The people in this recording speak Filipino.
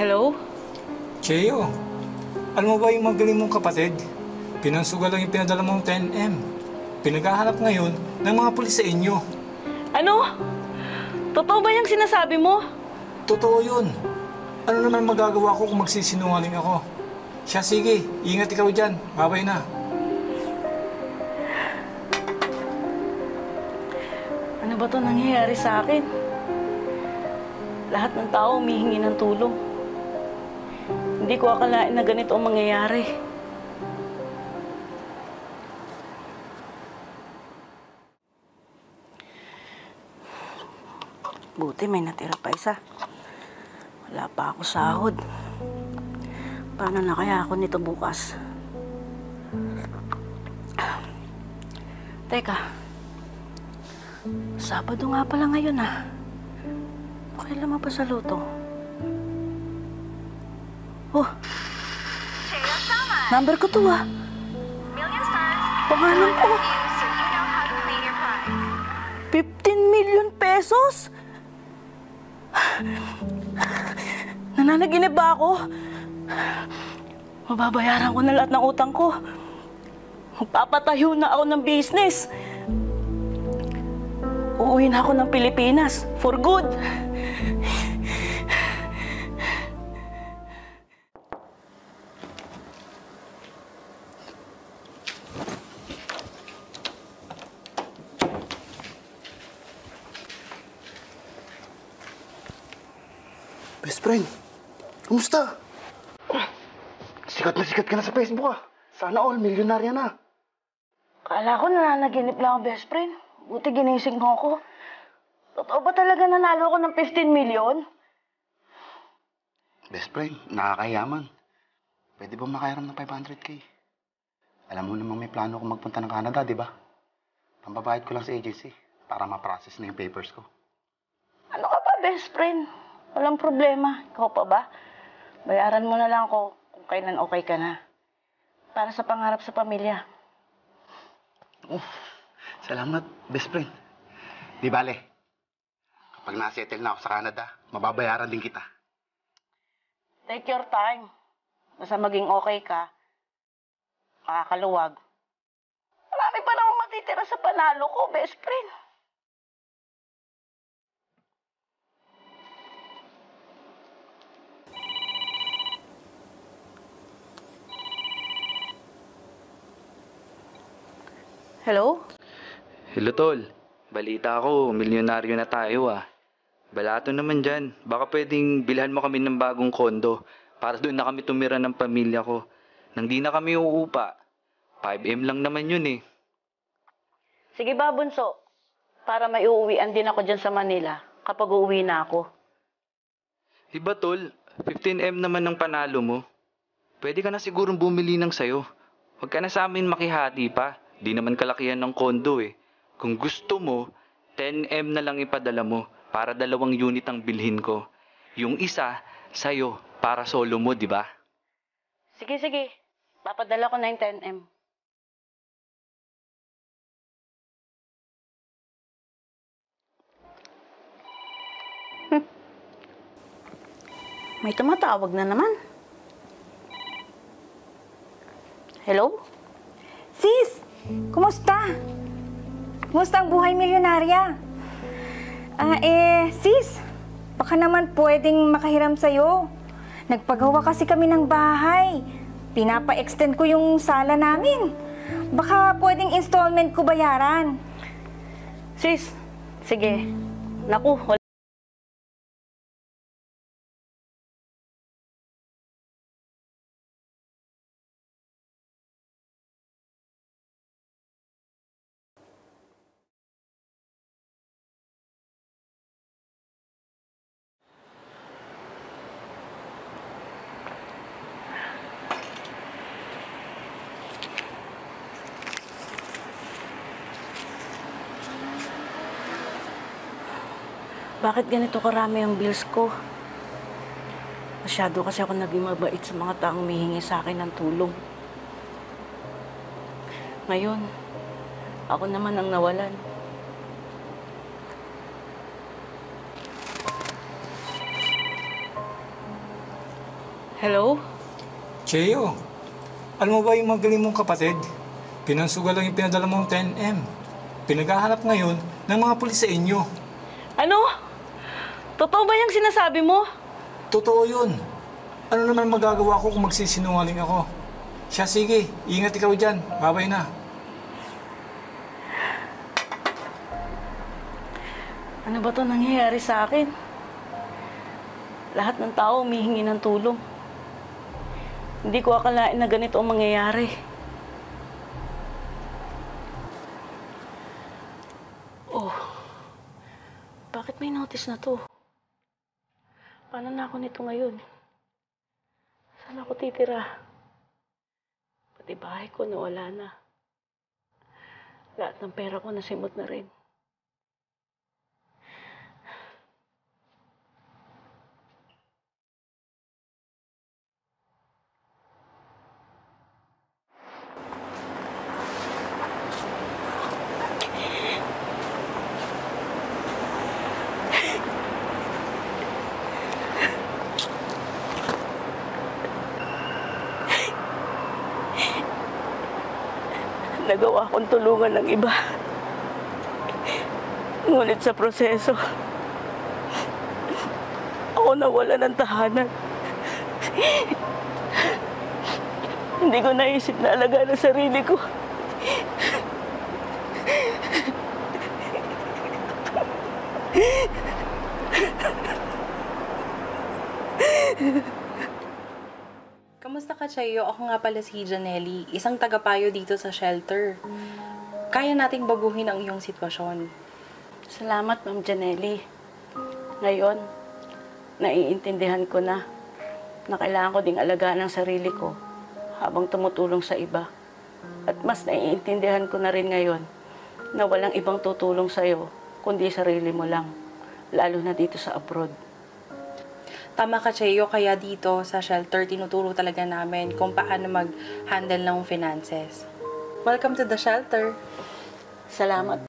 Hello? Cheo, alam mo ba yung magaling mong kapatid? Pinansugal lang yung pinadala mong 10M. Pinaghahanap ngayon ng mga pulis sa inyo. Ano? Totoo ba yung sinasabi mo? Totoo yun. Ano naman magagawa ko kung magsisinungaling ako? Siya, sige. Ingat ikaw dyan. Babay na. Ano ba ito nangyayari sa akin? Lahat ng tao humihingi ng tulong. Hindi ko akalain na ganito ang mangyayari. Buti may natira pa isa. Wala pa ako sahod. Paano na kaya ako nito bukas? Teka. Sabado nga pala ngayon ah. Kailan mo pa sa luto? Oh! Number ko to ah. Pangalan ko. 15 million pesos? Nananaginip ba ako? Mababayaran ko na lahat ng utang ko. Magpapatayo na ako ng business. Uuwi na ako ng Pilipinas for good. Best friend, kumusta? Sikat na sikat ka na sa Facebook ah. Sana all, milyonarya na. Kala ko nananaginip lang ako, best friend. Buti ginising mo ako. Totoo ba talaga nanalo ako ng 15 million? Best friend, nakakayaman. Pwede ba makairam ng 500k? Alam mo namang may plano akong magpunta ng Canada, di ba? Pambabayad ko lang sa agency para ma-process na yung papers ko. Ano ka ba, best friend? Walang problema. Ikaw pa ba? Bayaran mo na lang ako kung kailan okay ka na. Para sa pangarap sa pamilya. Salamat, best friend. Di bale, kapag nasettle na ako sa Canada, mababayaran din kita. Take your time. Basta maging okay ka, makakaluwag. Marami pa naman matitira sa panalo ko, best friend. Hello? Hello, Tol. Balita ko, milyonaryo na tayo ah. Balato naman dyan. Baka pwedeng bilhan mo kami ng bagong kondo para doon na kami tumira ng pamilya ko. Nang di na kami uupa. 5M lang naman yun eh. Sige ba, Bunso? Para may uuwian din ako dyan sa Manila kapag uuwi na ako. Iba, Tol. 15M naman ng panalo mo. Pwede ka na sigurong bumili ng sayo. Huwag ka na sa amin makihati pa. Di naman kalakihan ng kondo eh. Kung gusto mo, 10M na lang ipadala mo para 2 unit ang bilhin ko. Yung isa, sa'yo, para solo mo, di ba? Sige, sige. Papadala ko na yung 10M. May tumatawag na naman. Hello? Sis! Kumusta? Kumusta ang buhay milyonarya? Sis, baka naman pwedeng makahiram sa'yo. Nagpagawa kasi kami ng bahay. Pinapa-extend ko yung sala namin. Baka pwedeng installment ko bayaran. Sis, sige. Naku, bakit ganito karami ang bills ko? Masyado kasi ako naging mabait sa mga taong humihingi sa akin ng tulong. Ngayon, ako naman ang nawalan. Hello? Cheo, alam mo ba yung magaling mong kapatid? Pinansugal lang yung pinadala mong 10M. Pinaghahanap ngayon ng mga pulis sa inyo. Ano? Totoo ba yung sinasabi mo? Totoo yun. Ano naman magagawa ko kung magsisinungaling ako? Siya, sige. Ingat ikaw dyan. Babay na. Ano ba to nangyayari sa akin? Lahat ng tao humihingi ng tulong. Hindi ko akalain na ganito ang mangyayari. Oh, bakit may notice na to? Paano na ako nito ngayon? Saan ako titira? Pati bahay ko nawala na. Lahat ng pera ko nasimot na rin. Nagawa kong tulungan ng iba. Ngunit sa proseso, ako nawala ng tahanan. Hindi ko naisip na alagaan ang sarili ko. Kamusta ka, Chayo? Ako nga pala si Janelli, isang tagapayo dito sa shelter. Kaya nating baguhin ang iyong sitwasyon. Salamat, Ma'am Janelli. Ngayon, naiintindihan ko na kailangan ko ding alagaan ang sarili ko habang tumutulong sa iba. At mas naiintindihan ko na rin ngayon na walang ibang tutulong sa'yo kundi sarili mo lang, lalo na dito sa abroad. Tama ka, Chayo, kaya dito sa shelter, tinuturo talaga namin kung paano mag-handle ng finances. Welcome to the shelter. Salamat.